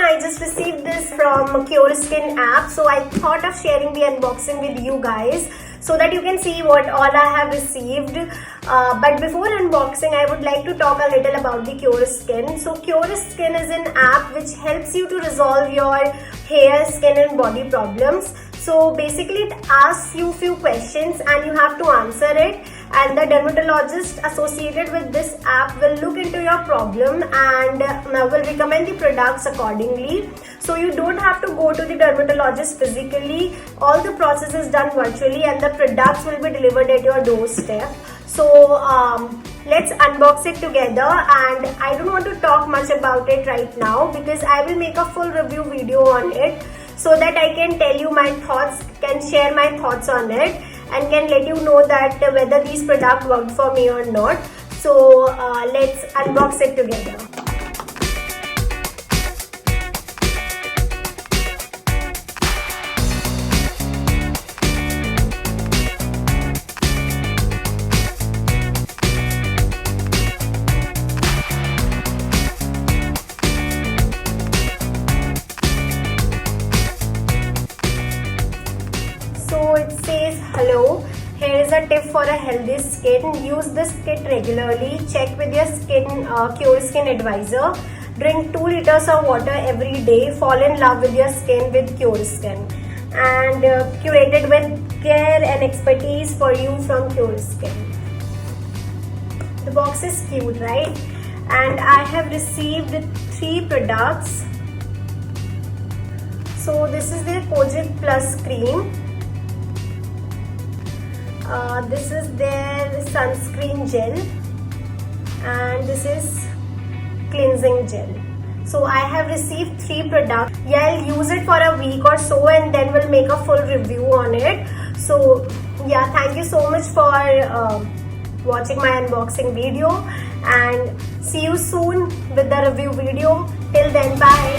I just received this from CureSkin app, so I thought of sharing the unboxing with you guys so that you can see what all I have received. But before unboxing, I would like to talk a little about the CureSkin. So CureSkin is an app which helps you to resolve your hair, skin and body problems. So basically it asks you few questions and you have to answer it, and the dermatologist associated with this app will look into your problem and will recommend the products accordingly. So you don't have to go to the dermatologist physically. All the process is done virtually and the products will be delivered at your doorstep. So let's unbox it together, and I don't want to talk much about it right now because I will make a full review video on it so that I can tell you my thoughts, can share my thoughts on it, and can let you know that whether these products worked for me or not. So let's unbox it together. So it says, hello, here is a tip for a healthy skin. Use this kit regularly. Check with your CureSkin advisor. Drink 2 liters of water every day. Fall in love with your skin with CureSkin. And curated with care and expertise for you from CureSkin. The box is cute, right? And I have received 3 products. So this is the Kojic Plus cream. This is their sunscreen gel, and this is cleansing gel. So I have received 3 products. Yeah, I'll use it for a week or so and then we'll make a full review on it. So yeah, thank you so much for watching my unboxing video, and see you soon with the review video. Till then, bye.